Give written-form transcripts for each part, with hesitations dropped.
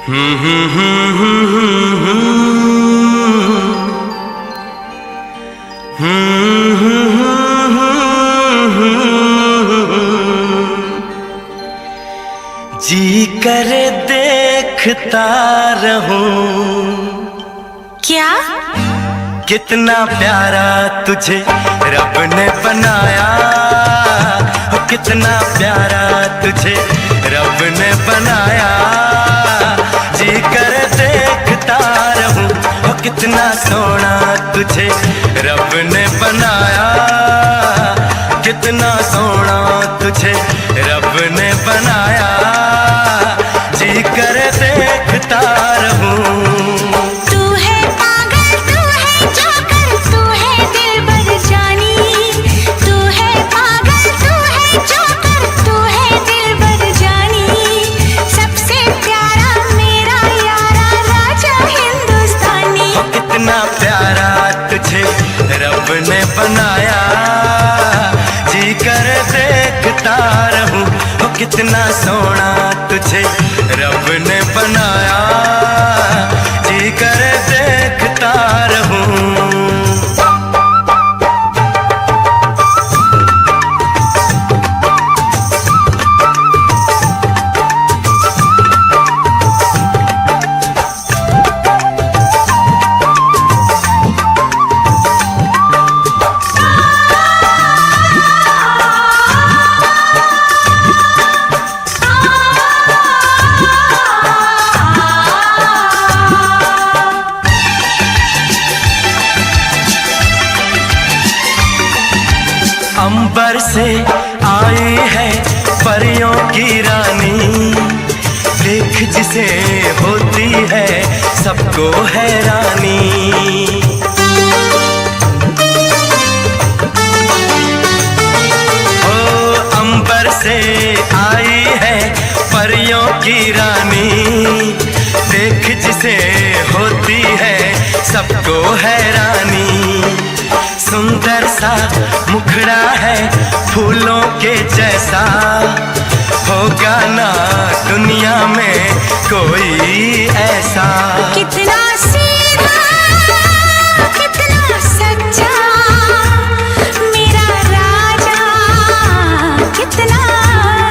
जी करे देखता रहूं। क्या? कितना प्यारा तुझे रब ने बनाया, कितना प्यारा तुझे रब ने बनाया। जी कर देखता रहूं, कितना सोना तुझे रब ने बनाया, कितना सोना तुझे रब ने बनाया। जी कर देखता रहूं। रब ने बनाया, जी कर देखता रहूं, कितना सोना तुझे रब ने बनाया। जी कर देखता रहूं। अंबर से आई है परियों की रानी, देख जिसे होती है सबको हैरानी। ओ अंबर से आई है परियों की रानी, देख जिसे होती है सबको हैरानी। सुंदर सा मुखड़ा है फूलों के जैसा, होगा ना दुनिया में कोई ऐसा। कितना सीधा, कितना सच्चा मेरा राजा, कितना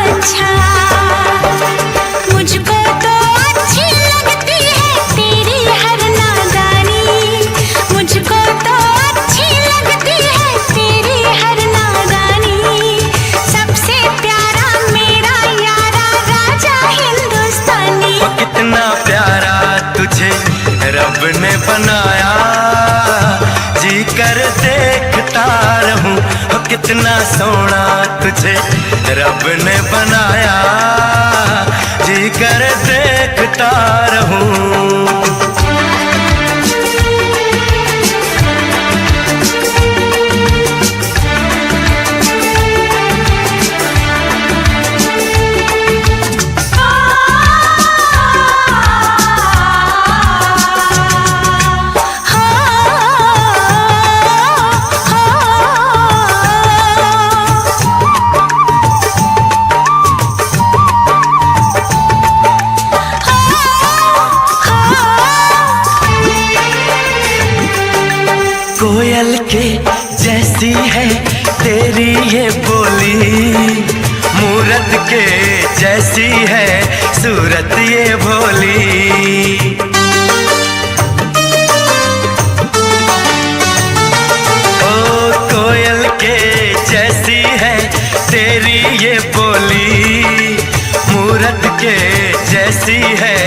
अच्छा। मुझको तो अच्छी लगती है तेरी हर नादानी, मुझको तो रब ने बनाया। जी कर देखता रहूं, कितना सोना तुझे रब ने बनाया। जी कर देखता रहूं। कोयल के जैसी है तेरी ये बोली, मूरत के जैसी है सूरत ये भोली। ओ कोयल के जैसी है तेरी ये बोली, मूरत के जैसी है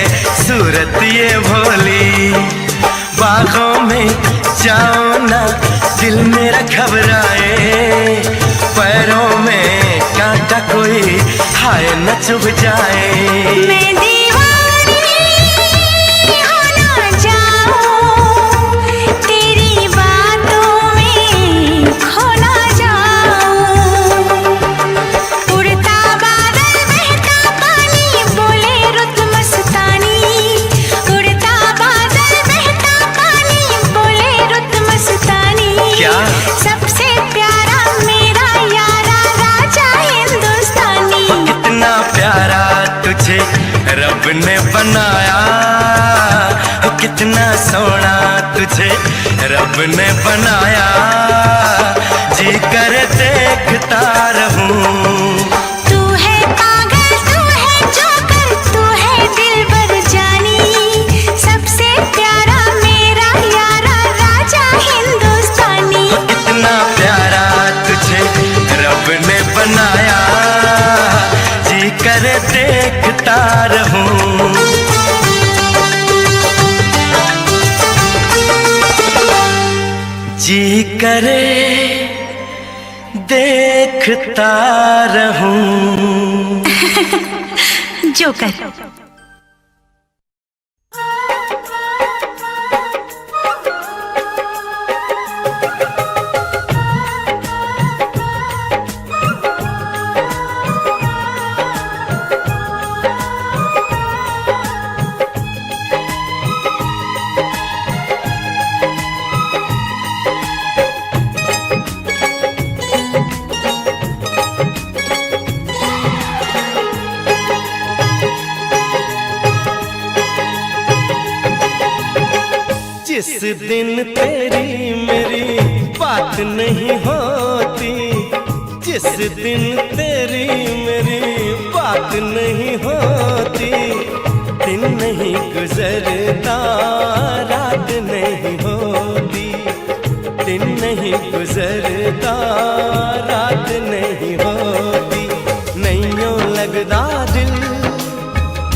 सूरत ये भोली। बागों में जाओ ना दिल मेरा घबराए, पैरों में कांटा कोई हाय न चुभ जाए। मैं दीवानी हो ना जाऊं, तेरी बातों में खो ना जाऊं। उड़ता बादल बहता पानी बोले रुत मस्तानी, उड़ता बादल बहता पानी बोले रुत मस्तानी। क्या? सबसे प्यारा मेरा यारा राजा हिंदुस्तानी। कितना प्यारा तुझे रब ने बनाया, कितना सोना तुझे रब ने बनाया, जी कर देखता रहूं। तू है पागल, तू है जोकर, तू है दिलबर जानी, सबसे प्यारा मेरा यारा राजा हिंदुस्तानी। कितना प्यारा तुझे रब ने बनाया, जी कर देखता रहूं। जी करे देखता रहूं। जोकर। जिस दिन तेरी मेरी बात नहीं होती, जिस दिन तेरी मेरी बात नहीं होती, दिन नहीं गुजरता रात नहीं होती, दिन नहीं गुजरता रात नहीं होती, नैयों लगदा दिल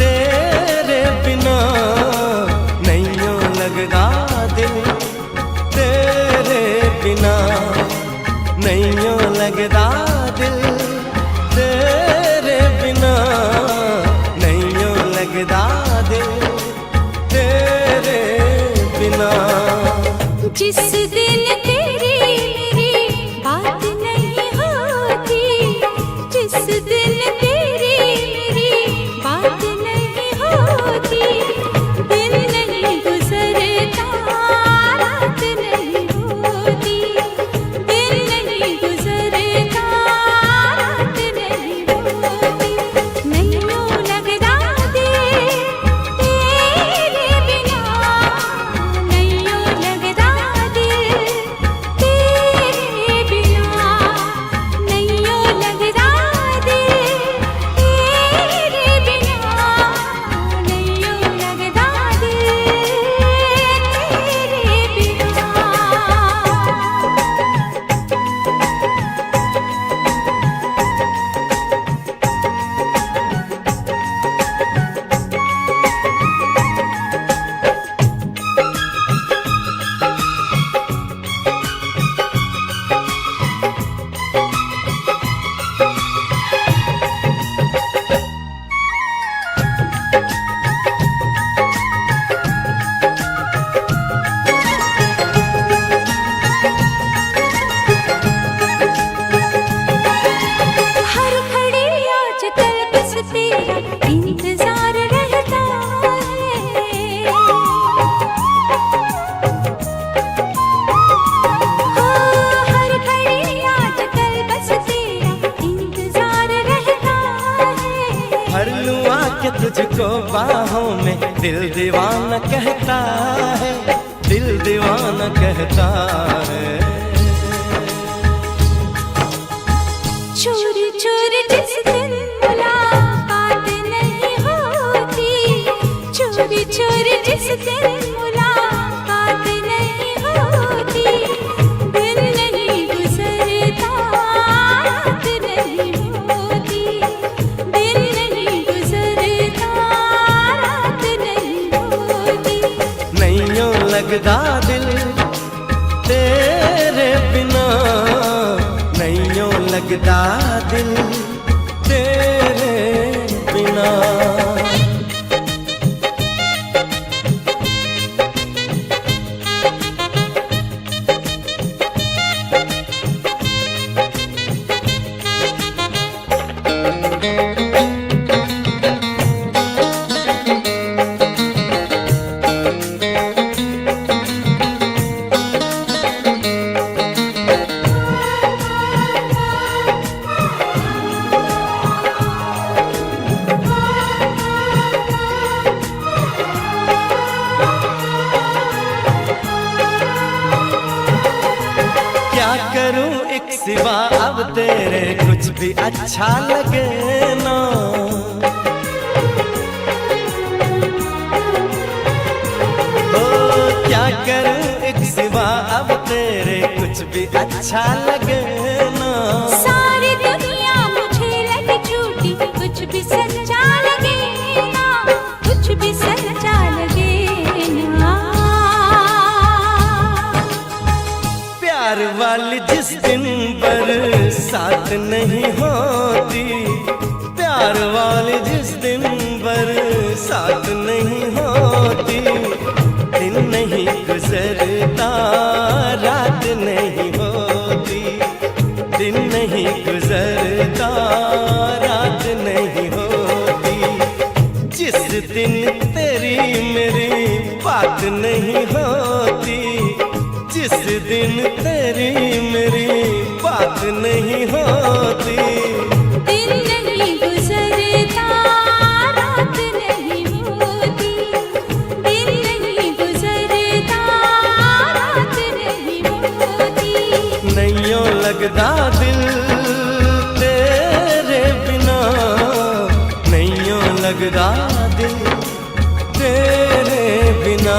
तेरे बिना, नैयों लगदा तेरे बिना, नैयों लगदा दिल तेरे बिना, नैयों लगदा दिल तेरे बिना। जिस दिन तेरी मेरी बात नहीं होती, जिस दिन तेरी मेरी बात नहीं होती, दिन नहीं गुजरता रात नहीं होती, दिन नहीं गुजरता रात नहीं होती, नैयों लगदा दिल तेरे बिना, नैयों लगदा दिल तेरे बिना, नैयों लगदा दिल तेरे बिना, नैयों लगदा दिल तेरे बिना। हर घड़ी आजकल बस तेरा इंतजार रहता है, हर घड़ी आजकल बस तेरा इंतजार रहता है। भर लूं आके तुझको बाहों में, दिल दीवाना कहता है, दिल दीवाना कहता है। चोरी चोरी जिस दिन मुलाकात नहीं होती, चोरी चोरी जिस दिन मुलाकात नहीं होती, दिन नहीं गुजरता रात नहीं होती, दिन नहीं गुजरता रात नहीं होती, नैयों लगदा दिल तेरे बिना, नैयों लगदा दिल तेरे बिना। सिवा अब तेरे कुछ भी अच्छा लगे ना। ओ क्या करूं एक सिवा अब तेरे कुछ भी अच्छा लगे ना। सारी दुनिया मुझे लगे झूठी, कुछ भी सच्चा लगे ना, कुछ भी सच्चा लगे ना। प्यार वाली जिस दिन बरसात नहीं होती, प्यार वाली जिस दिन बरसात नहीं होती, दिन नहीं गुजरता रात नहीं होती, दिन नहीं गुजरता रात नहीं होती। जिस दिन तेरी मेरी बात नहीं होती, जिस दिन तेरी मेरी बात नहीं होती, दिन नहीं गुजरता रात नहीं होती, दिन नहीं गुजरता रात नहीं होती। नैयों लगदा दिल तेरे बिना, नैयों लगदा दिल तेरे बिना।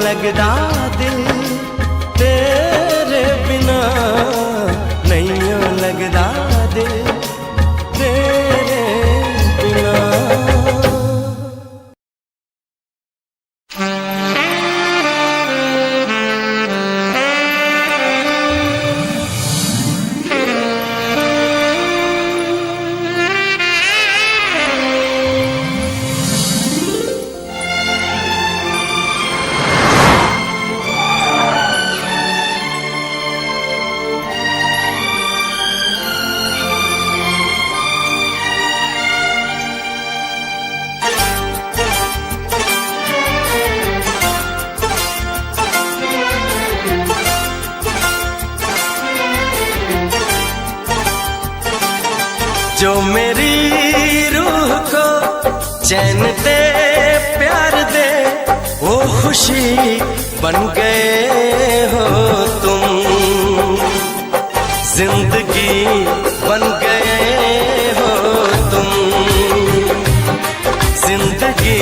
लगदा दिल तेरे बिना, नैयों लगदा दिल तेरे बिना। जो मेरी रूह को चैन दे प्यार दे, वो खुशी बन गए हो तुम, जिंदगी बन गए हो तुम, जिंदगी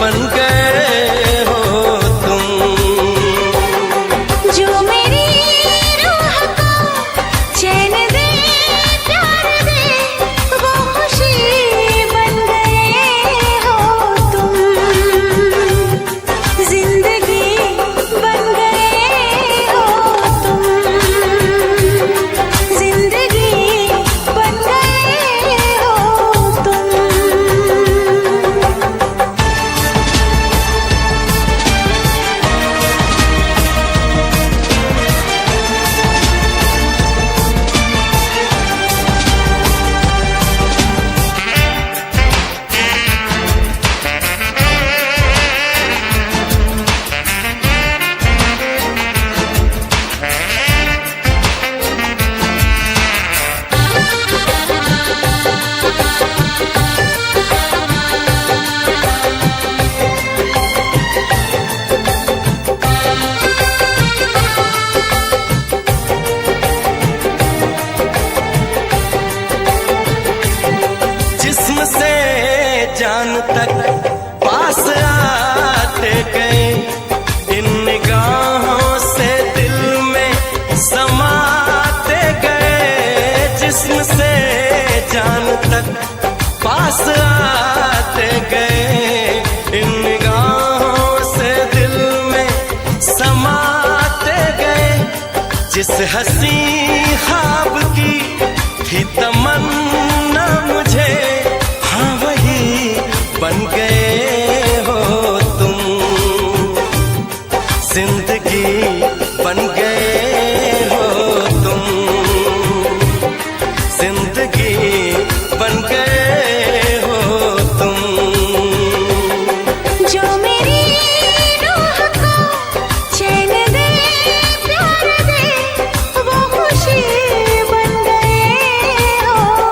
बन गए हो तुम। जो मेरी रूह को चैन दे प्यार दे, वो खुशी बन गए हो तुम, जिंदगी बन गए हो तुम, जिंदगी बन गए हो तुम। जिस्म से जान तक पास आते गए, इन निगाहों से दिल में समाते गए। जिस्म से जान तक पास आते गए, इन निगाहों से दिल में समाते गए। जिस हंसी ख्वाब की थी तमन्ना मुझे, हाँ वही बन गए हो तुम, जिंदगी बन गए हो तुम, जिंदगी बन गए हो तुम। जो मेरी रूह को चैन दे प्यार दे, वो खुशी बन गए हो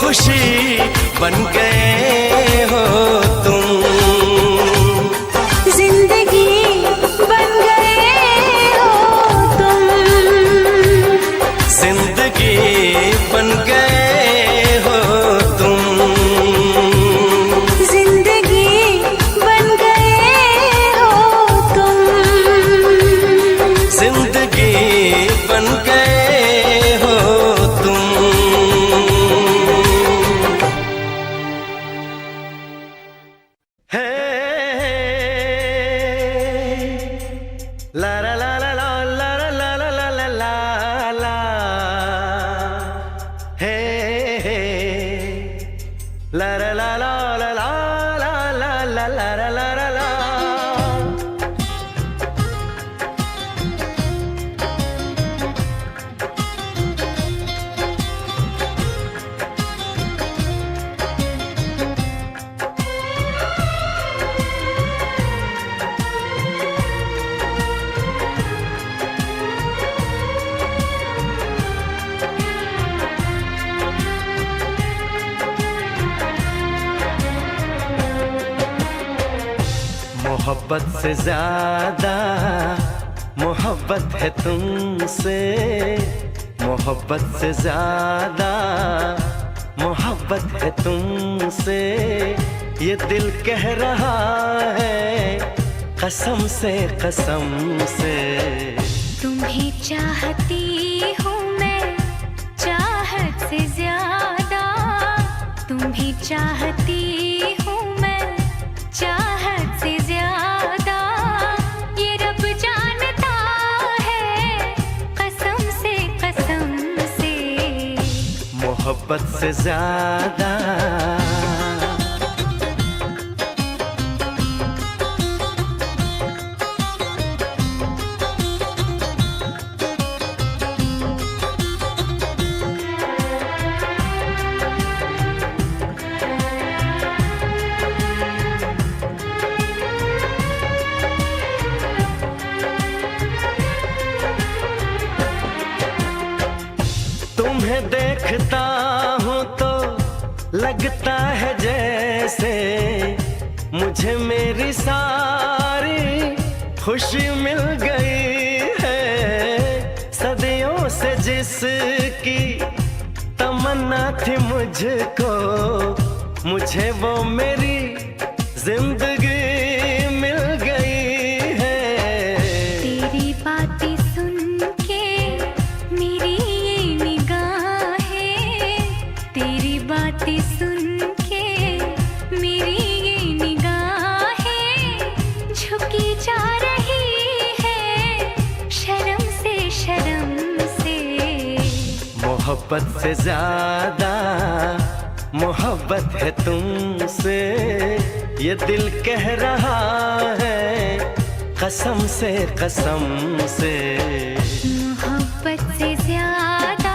खुशी बन गए हो तुम। जिंदगी बन गए हो तुम। जिंदगी बन गए हो तुम। जिंदगी बन गए हो तुम। जिंदगी बन गए हो तुम। हे ला ला ला ला ला ला ला ला ला ला ला ला हे ला ला ला ला ला ला ला ला ला ला ला ला ला। मोहब्बत से ज्यादा मोहब्बत है तुमसे। मोहब्बत से ज्यादा मोहब्बत है तुमसे। ये दिल कह रहा है कसम से कसम से। तुम्हें चाहती हूँ मैं चाहत से ज्यादा। तुम्हें चाहती हूँ मैं चाहत से ज्यादा। ये रब जानता है कसम से कसम से। मोहब्बत से ज्यादा तुम्हें देखता हूँ तो लगता है जैसे मुझे मेरी सारी खुशी मिल गई है। सदियों से जिसकी तमन्ना थी मुझको, मुझे वो मेरी जिंदगी मिल गई है। तेरी बातें सुन के मेरी ये निगाहें, तेरी बातें सुन के मेरी ये निगाहें झुकी जा रही है शर्म से शर्म से। मोहब्बत से ज्यादा मोहब्बत है तुमसे, ये दिल कह रहा है कसम से कसम से। मोहब्बत से ज्यादा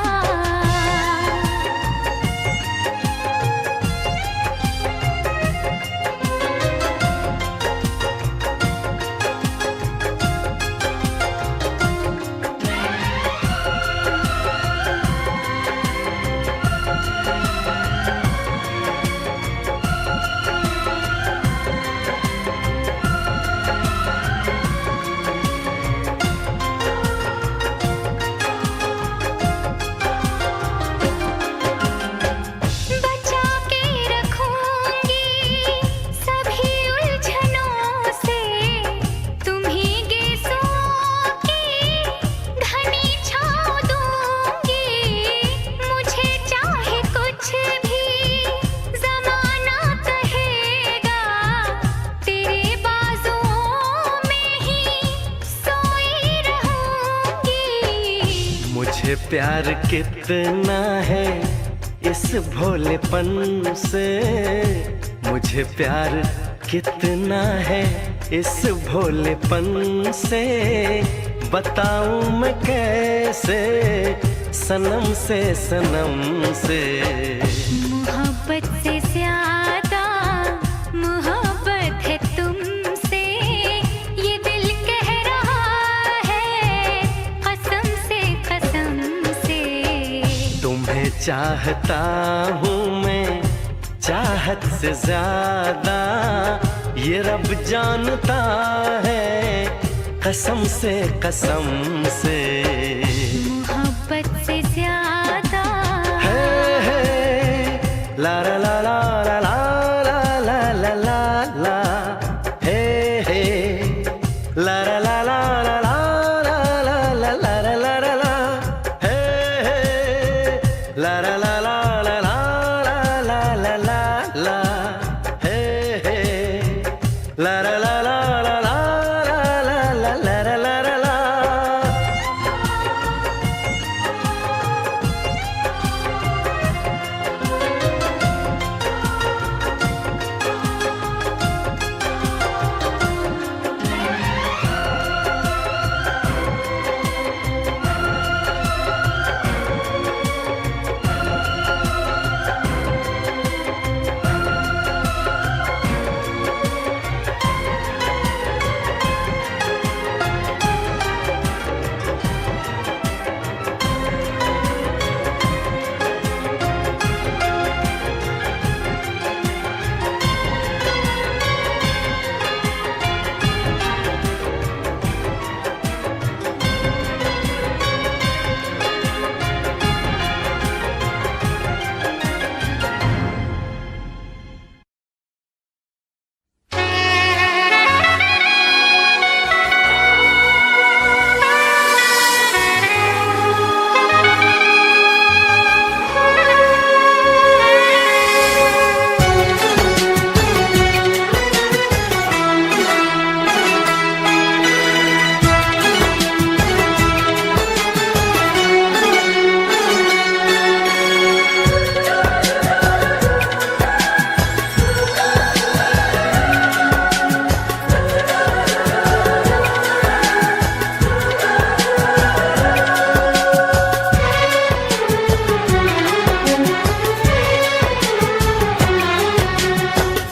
मुझे प्यार कितना है इस भोलेपन से, मुझे प्यार कितना है इस भोलेपन से। बताऊं मैं कैसे सनम से सनम से। मोहब्बत से ज्यादा मोहब्बत है तुमसे, ये दिल कह रहा है कसम से कसम से। तुम्हें चाहता हूँ मैं चाहत से ज्यादा ये रब जानता है, कसम से कसम से मोहब्बत से ज्यादा है ला ला ला ला ला ला ला ला ला हे ला ला ला ला ला ला ला ला ला ला ला ला हे ला ला ला ला ला ला ला ला ला ला हे ला ला ला ला ला ला ला ला ला ला ला।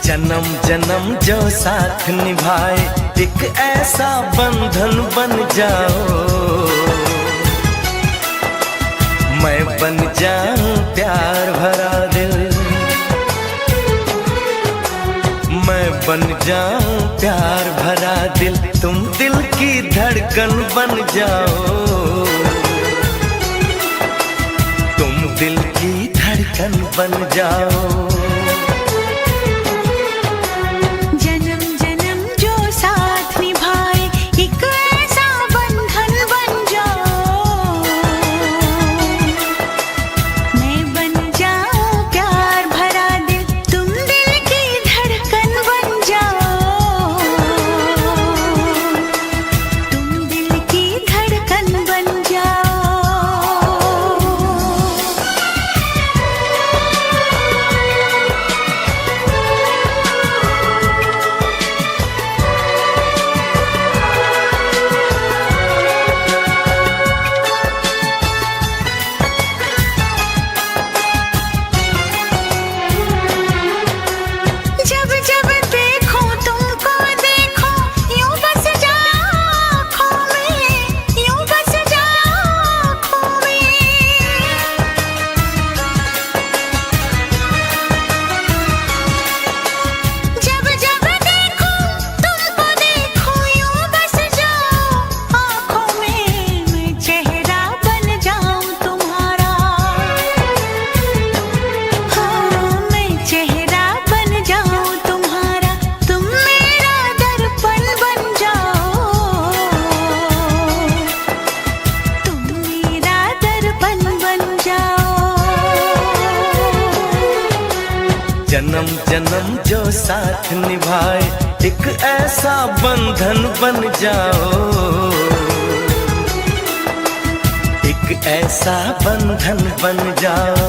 जन्म जन्म जो साथ निभाए, एक ऐसा बंधन बन जाओ। मैं बन जाऊं प्यार भरा दिल, मैं बन जाऊं प्यार भरा दिल, तुम दिल की धड़कन बन जाओ। तुम दिल की धड़कन बन जाओ। जन्म जन्म जो साथ निभाए, एक ऐसा बंधन बन जाओ। एक ऐसा बंधन बन जाओ।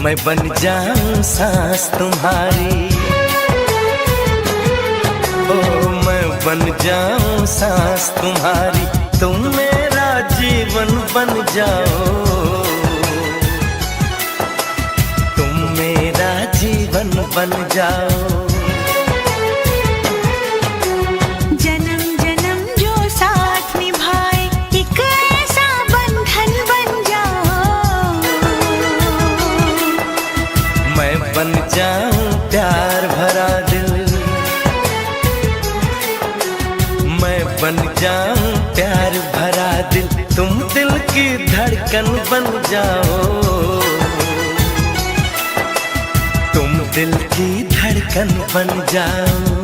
मैं बन जाऊं सांस तुम्हारी, ओ मैं बन जाऊं सांस तुम्हारी, तुम मेरा जीवन बन जाओ, तुम मेरा जीवन बन जाओ। जन्म जन्म जो साथ निभाए एक ऐसा बंधन बन जाओ, मैं बन जाऊं प्यार भरा दिल, मैं बन जाऊं प्यार भरा दिल, तुम दिल की धड़कन बन जाओ, तुम दिल की धड़कन बन जाओ।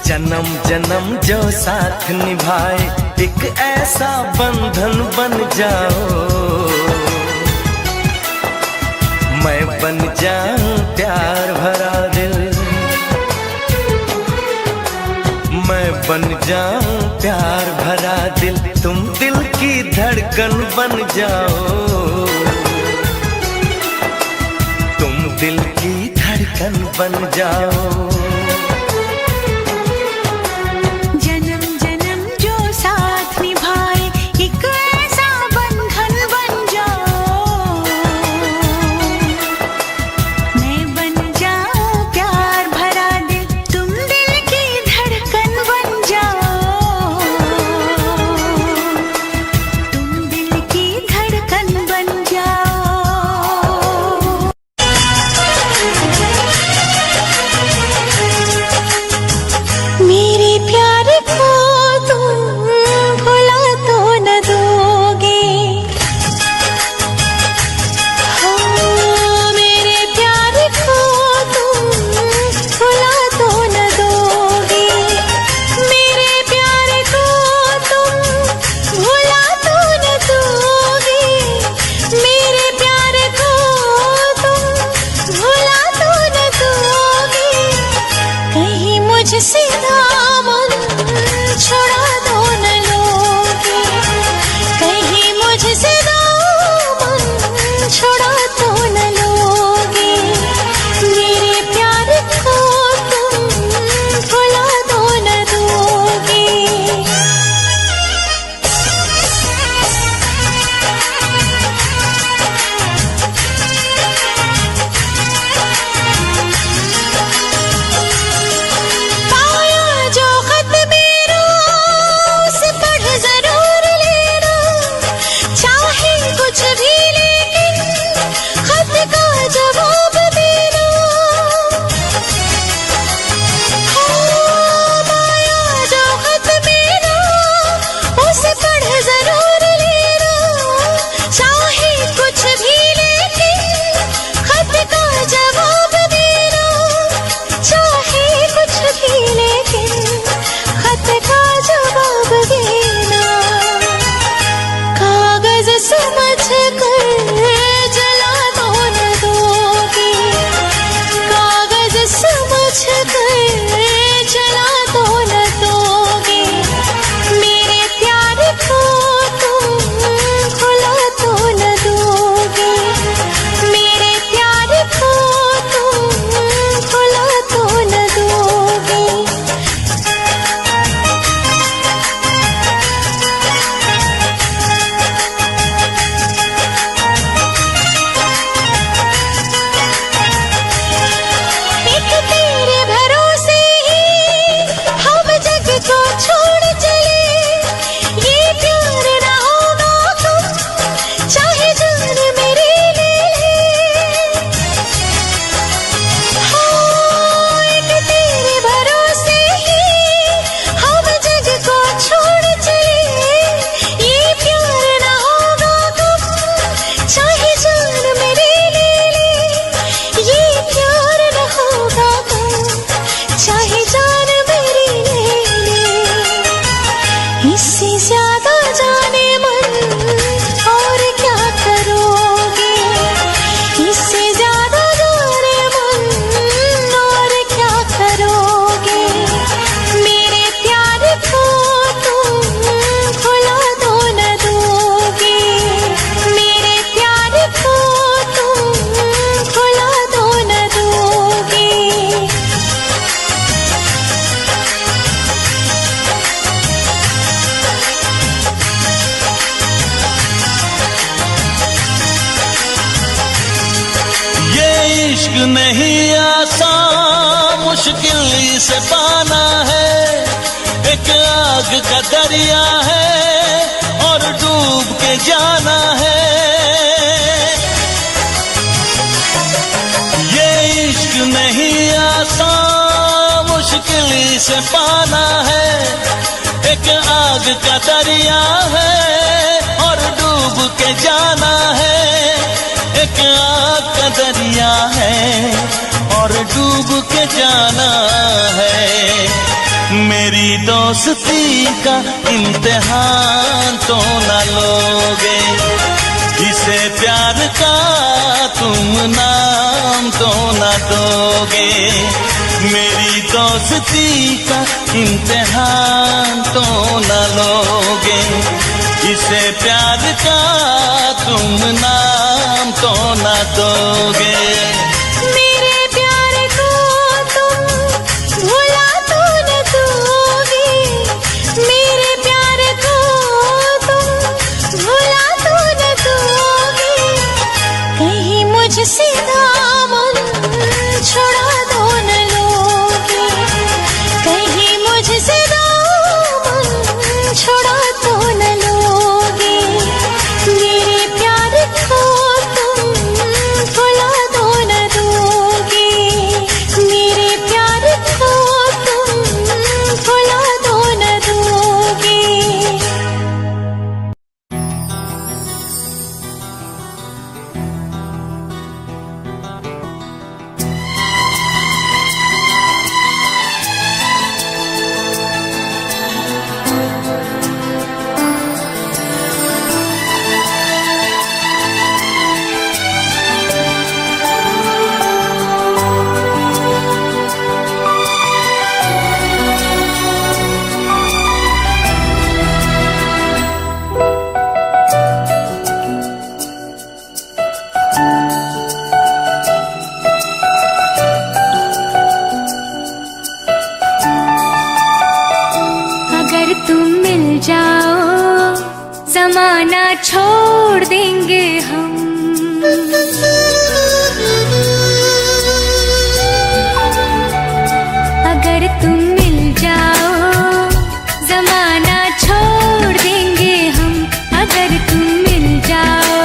जन्म जन्म जो साथ निभाए एक ऐसा बंधन बन जाओ, मैं बन जाऊं प्यार भरा दिल, मैं बन जाऊं प्यार भरा दिल, तुम दिल की धड़कन बन जाओ, तुम दिल की धड़कन बन जाओ। जन्म जन्म जो साथ निभाए एक ऐसा बंधन बन जाओ, मैं बन जाऊं प्यार भरा दिल, तुम दिल की धड़कन बन जाओ, तुम दिल की धड़कन बन जाओ। इश्क नहीं आसान, मुश्किल से पाना है। एक आग का दरिया है और डूब के जाना है। ये इश्क नहीं आसान, मुश्किल से पाना है। एक आग का दरिया है और डूब के जाना है। एक आग का दरिया है और डूब के जाना है। मेरी दोस्ती का इम्तिहान तो न लोगे, इसे प्यार का तुम नाम तो न दोगे। मेरी दोस्ती का इम्तिहान तो न लोगे, इसे प्यार का तुम नाम तो न दोगे। मेरे प्यार को तुम भुला तो न दोगे, मेरे प्यार को तुम भुला तो न दोगे। कहीं मुझसे दामन छुड़ा तो न लोगे, कहीं मुझसे दामन छुड़ा तो न लोगे। मेरे प्यार को तुम भुला तो न दोगे, मेरे प्यार को तुम भुला तो न दोगे। अगर तुम मिल जाओ जमाना छोड़ देंगे हम। अगर तुम मिल जाओ जमाना छोड़ देंगे हम। अगर तुम मिल जाओ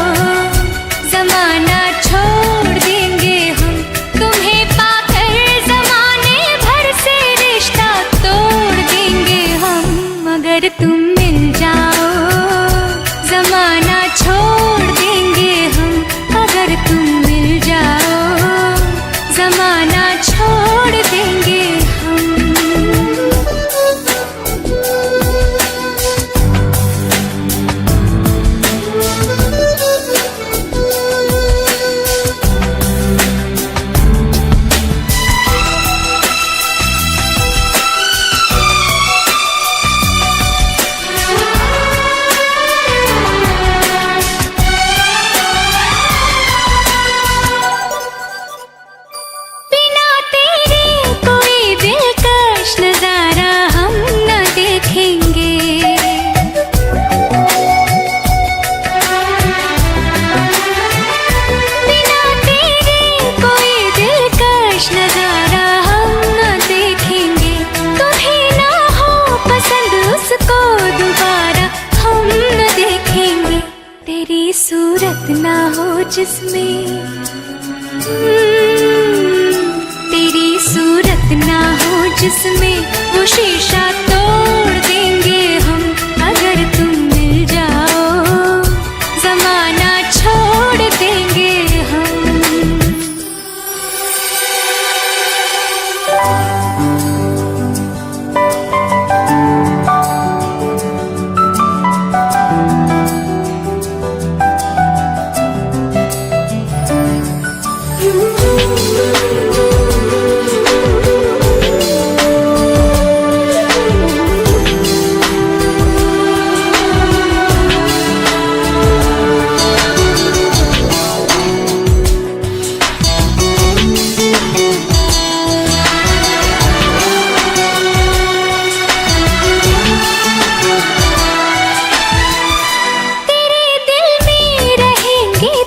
जमाना छोड़ देंगे हम। तुम्हें पाकर जमाने भर से रिश्ता तोड़ देंगे हम। अगर तुम मिल जाओ जमाना छोड़ देंगे हम। अगर तुम मिल जाओ जमाना छोड़ देंगे हम। बिना तेरे कोई दिलकश नजारा हम न देखेंगे। बिना तेरे कोई दिलकश नजारा हम न देखेंगे। तुम्हें ना हो पसंद उसको दोबारा हम न देखेंगे। तेरी सूरत ना हो जिसमें तेरी सूरत ना हो जिसमें वो शीशा तोड़ देंगे हम। अगर तुम मिल जाओ जमाना छोड़ देंगे हम।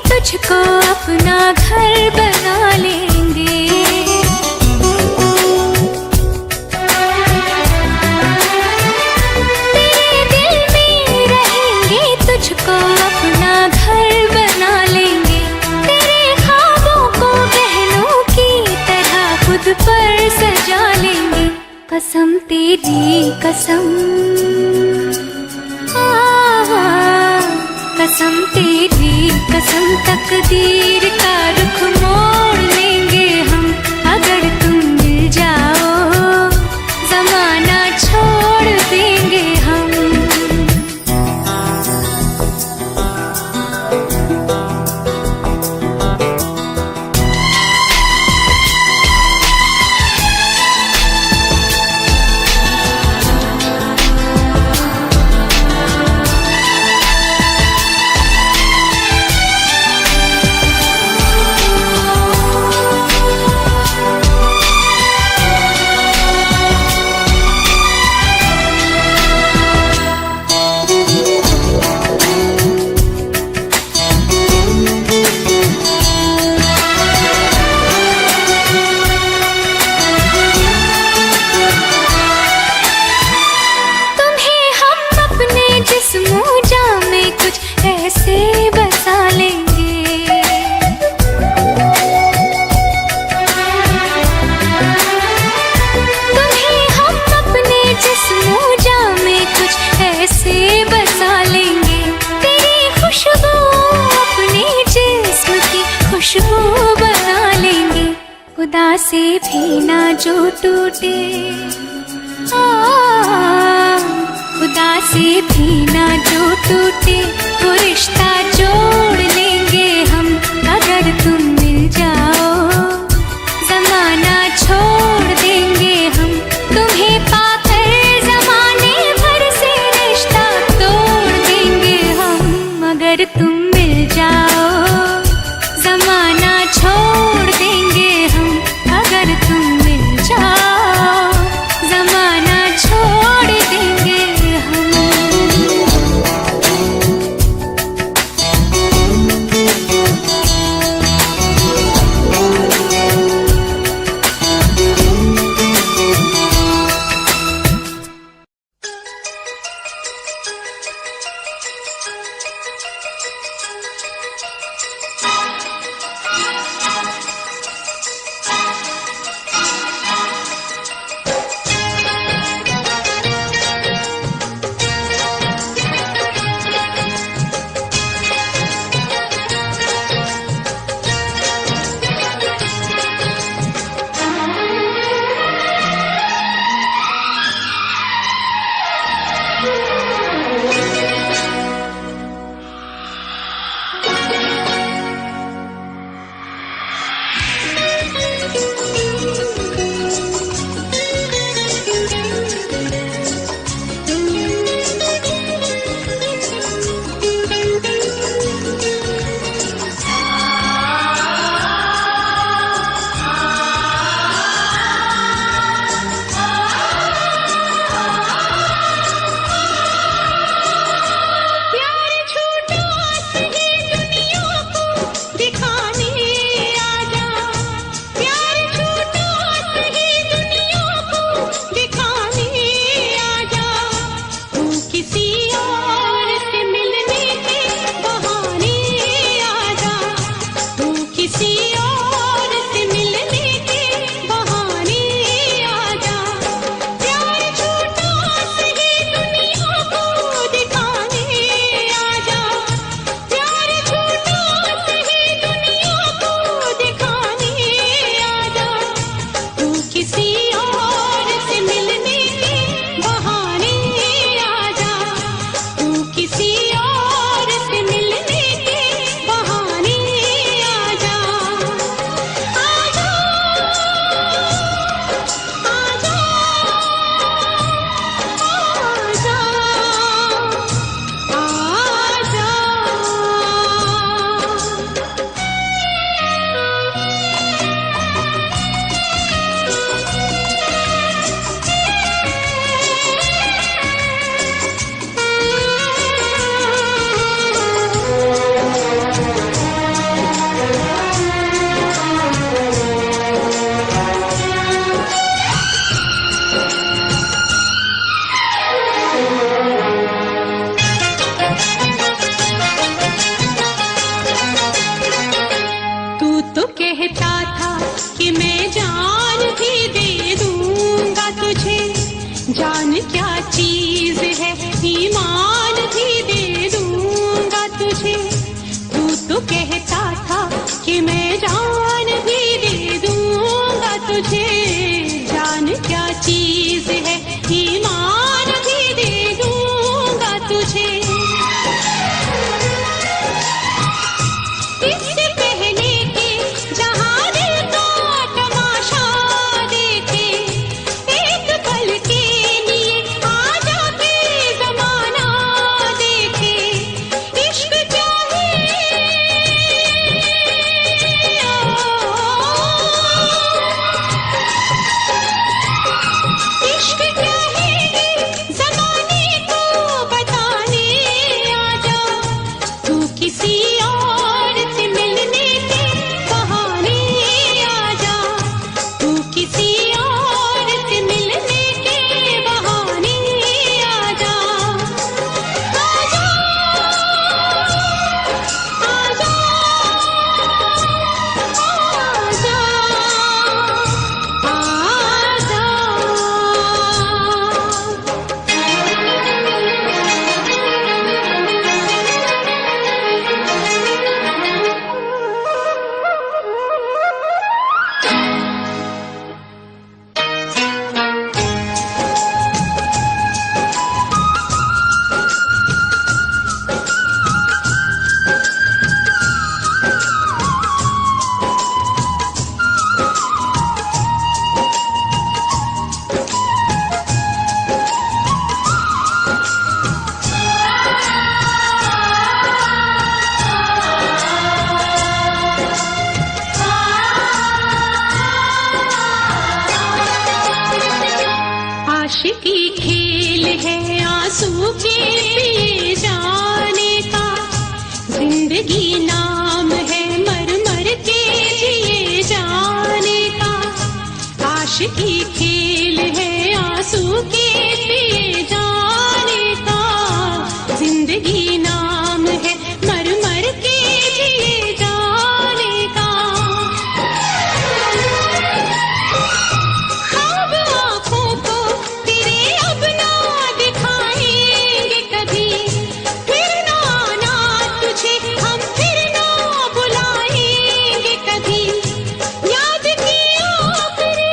तुझको अपना घर बना लेंगे। कसम तेरी कसम, कसम तेरी कसम, तकदीर का रुख मोड़ लेंगे हम अगर तुम मिल जाओ, जमाना छोड़ देंगे हम। खुदा से भी ना जो टूटे, खुदा से भी ना जो टूटे, वो रिश्ता जोड़ लेंगे हम अगर तुम मिल जाओ, जमाना छोड़ देंगे हम तुम्हें पाकर, जमाने भर से रिश्ता तोड़ देंगे हम अगर तुम मिल जाओ, जमाना छोड़ देंगे हम अगर तुम मिल जाओ, जमाना छोड़ देंगे हम। जिंदगी नाम है मर मर के जिए जाने का, आशिकी खेल है आंसू के पिए जाने का, जिंदगी नाम है मर मर के जिए जाने का। ख्वाब आँखों को तेरे अब ना दिखाएंगे कभी, फिर ना आना तुझे हम फिर ना बुलाएंगे कभी, याद की आखिरी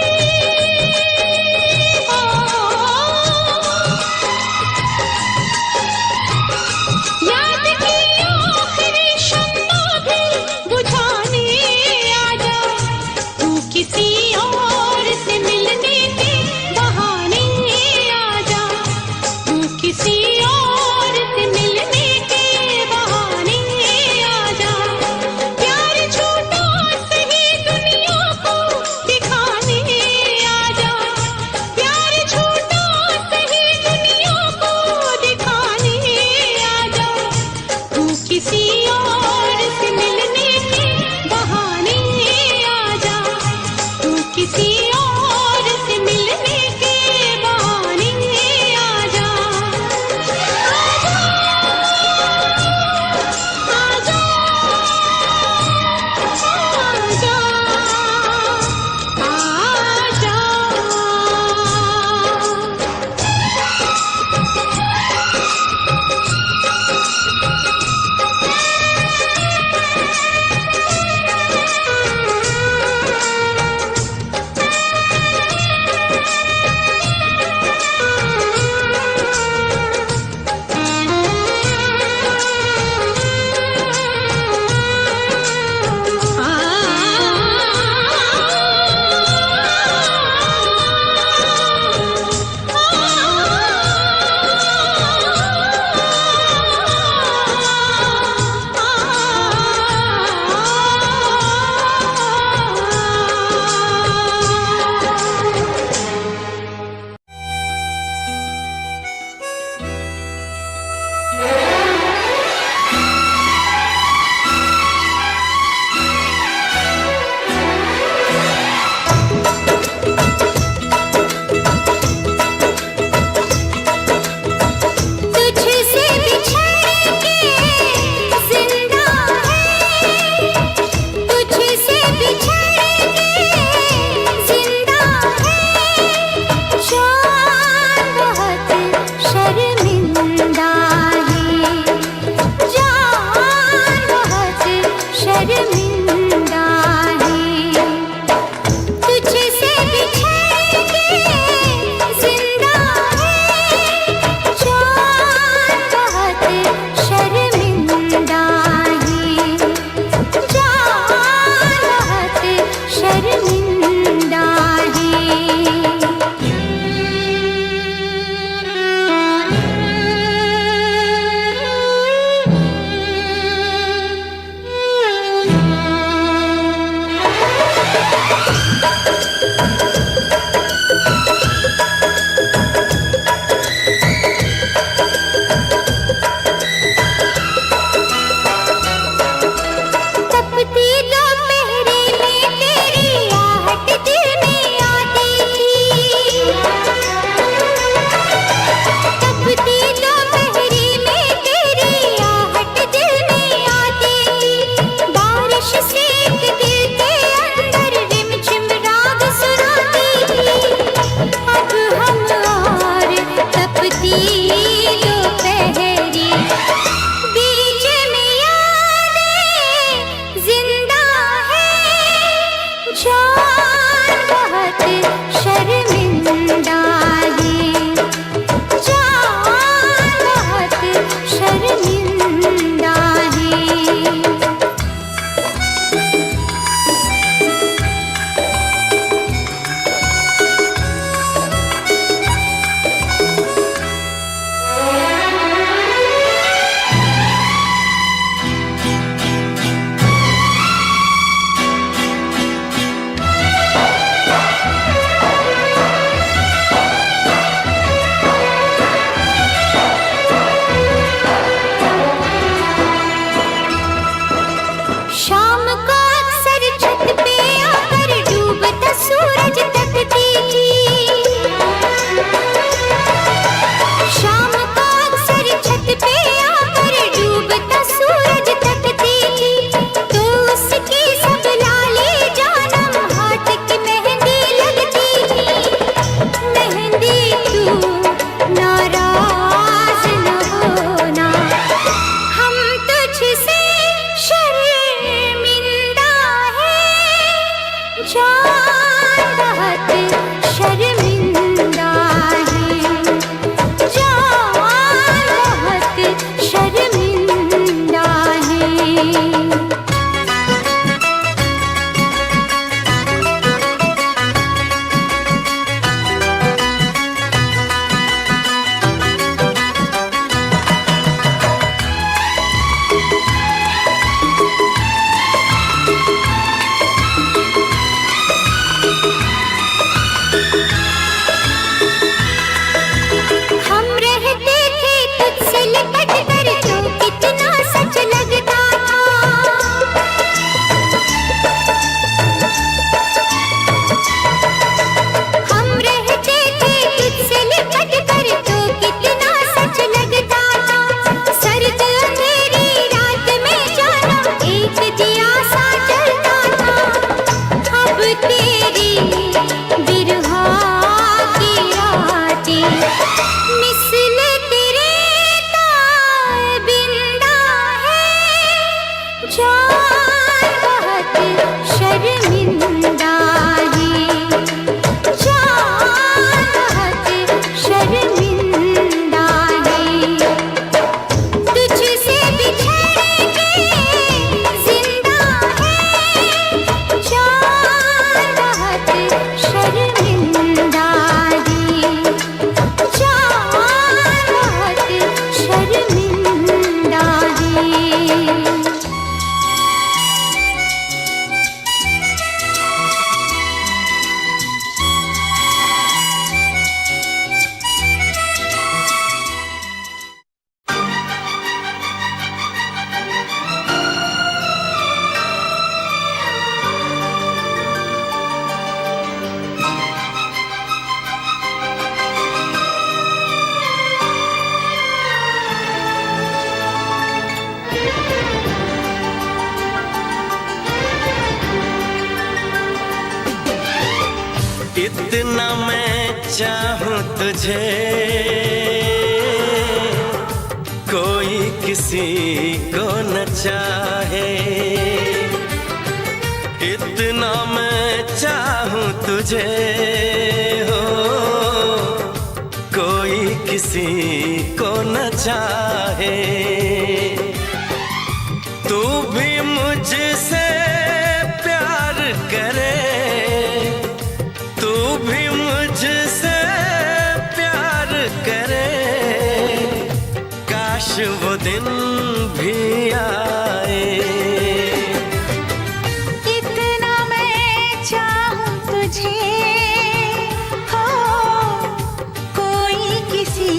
शाम को अक्सर छत पे आकर डूबता सूरज तकती थी। शाम को अक्सर छत पे आकर डूबता सूरज तकती थी। तो उसकी सब लाली जानम हाथ की मेहंदी लगती थी। मेहंदी तू नाराज न होना, हम तुझसे शर्मिंदा है। जान बहुत शर्मिंदा है, जान बहुत शर्मिंदा है। हम रहते थे तुझसे लिपट कर तो कितना सच लगता था। हम रहते थे तुझसे लिपट कर तो कितना सच लगता था। सर्द अंधेरी रात में जाना एक दिया सा जलता था। अब तेरी बिरहा की रातें मिसल तेरे ताबिंदा है। जान बहुत शर्मिंदा है, जान बहुत शर्मिंदा है। तुझसे बिछड़ के जिंदा है। जान बहुत शर्मिंदा है, जान बहुत शर्मिंदा है। इतना मैं चाहूं तुझे, कोई किसी को न चाहे। इतना मैं चाहूं तुझे हो, कोई किसी को न चाहे। तू भी मुझसे प्यार करे, तू भी मुझसे प्यार करे। काश वो दिन भी आए। इतना मैं चाहूं तुझे हो, कोई किसी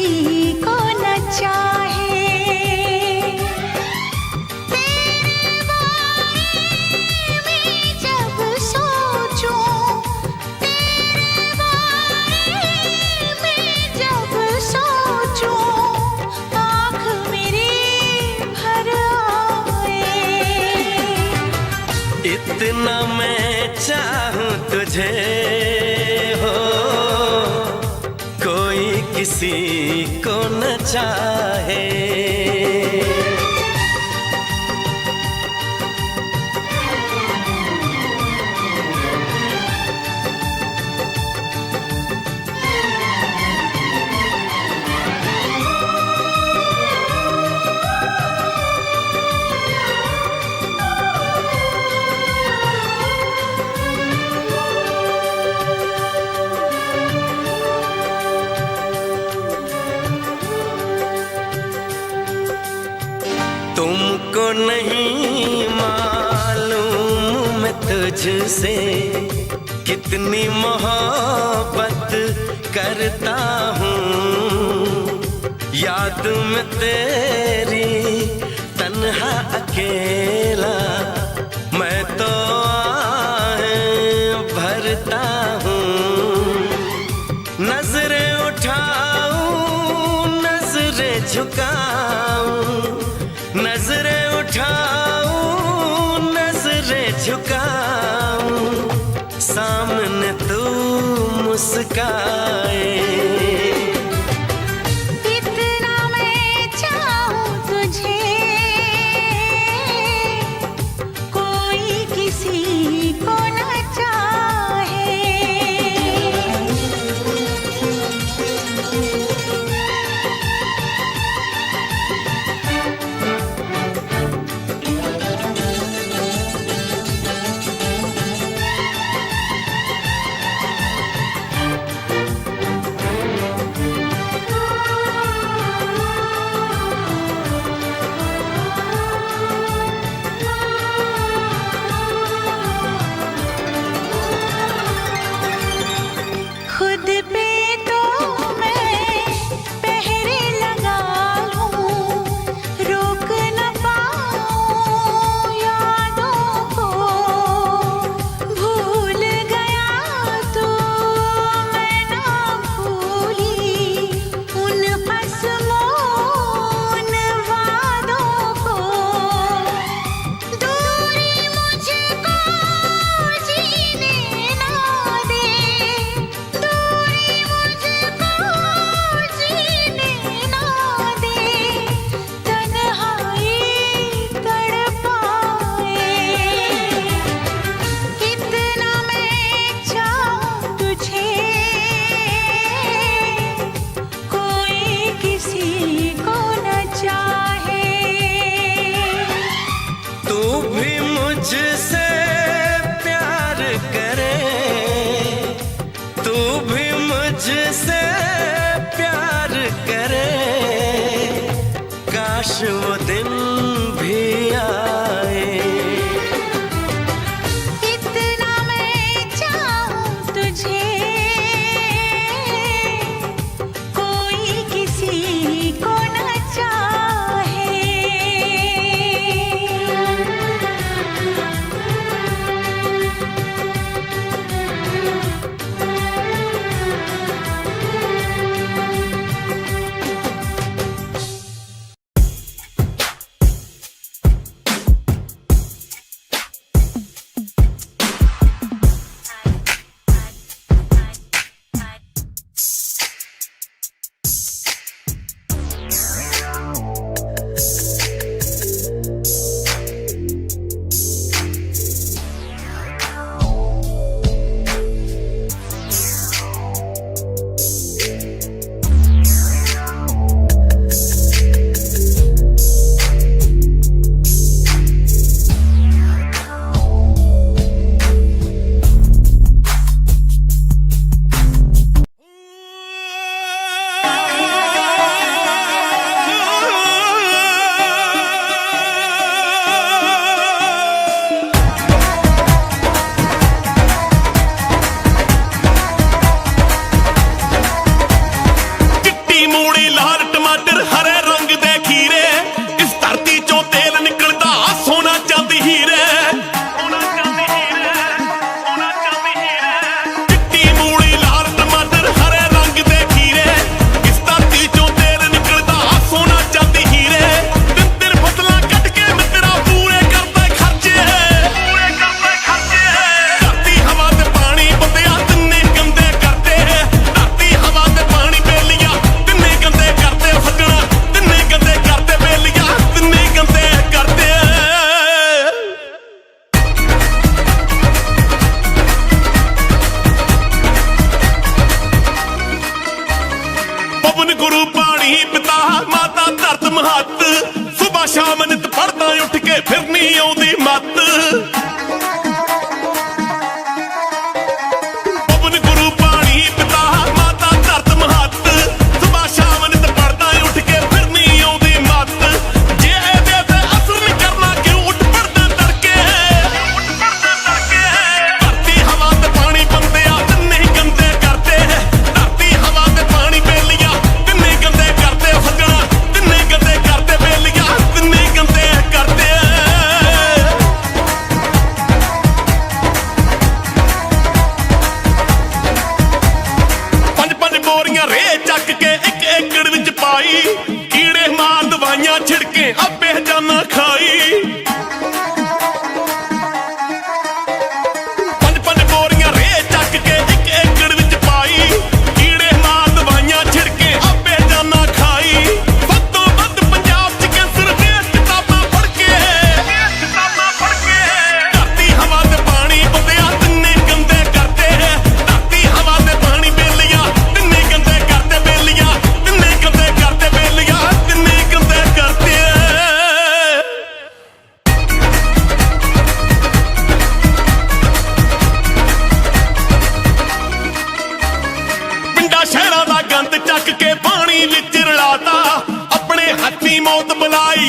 को न चाहे। तेरे बारे में जब सोचूं, तेरे बारे में जब सोचूं, आँख मेरी भर आए। इतना मैं चाहूं तुझे हो, कोई किसी को न चाहे। तुमको नहीं मालूम मैं तुझसे कितनी मोहब्बत करता हूँ। याद में तेरी तन्हा अकेला मुस्काए। इतना मैं चाहूं तुझे, कोई किसी को न चाहे। खुद पे तो मैं पहरे लगा लूं, रोक न पाऊं यादों को। भूल गया तो मैं ना भूली उन कसमों उन वादों को। दूरी मुझको जीने ना दे, मुझसे प्यार करे, तू भी मुझसे प्यार करे। काश वो दिन भी आए। इतना मैं चाहूं तुझे, कोई किसी को न चाहे। शाम नित पढ़दा उठ के फिर नहीं आउंदी मत।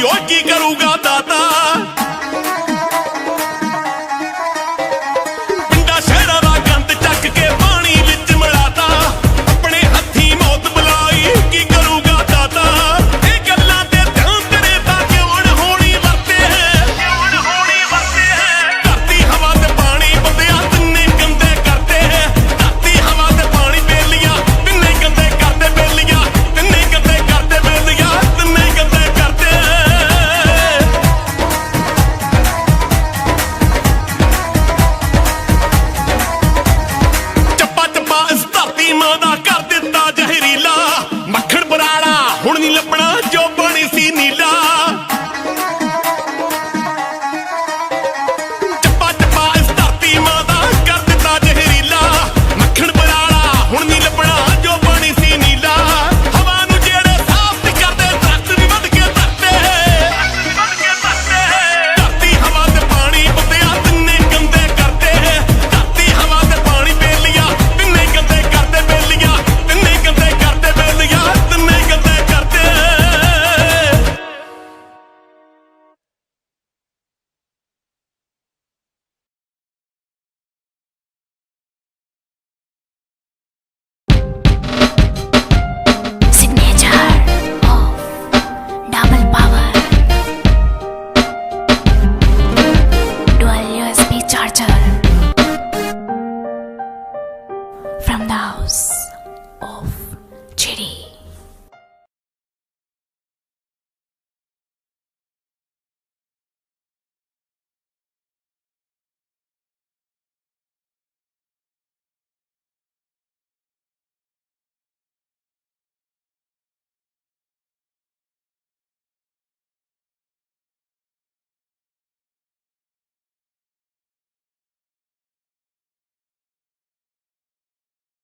ਓਏ ਕੀ ਕਰੂਗਾ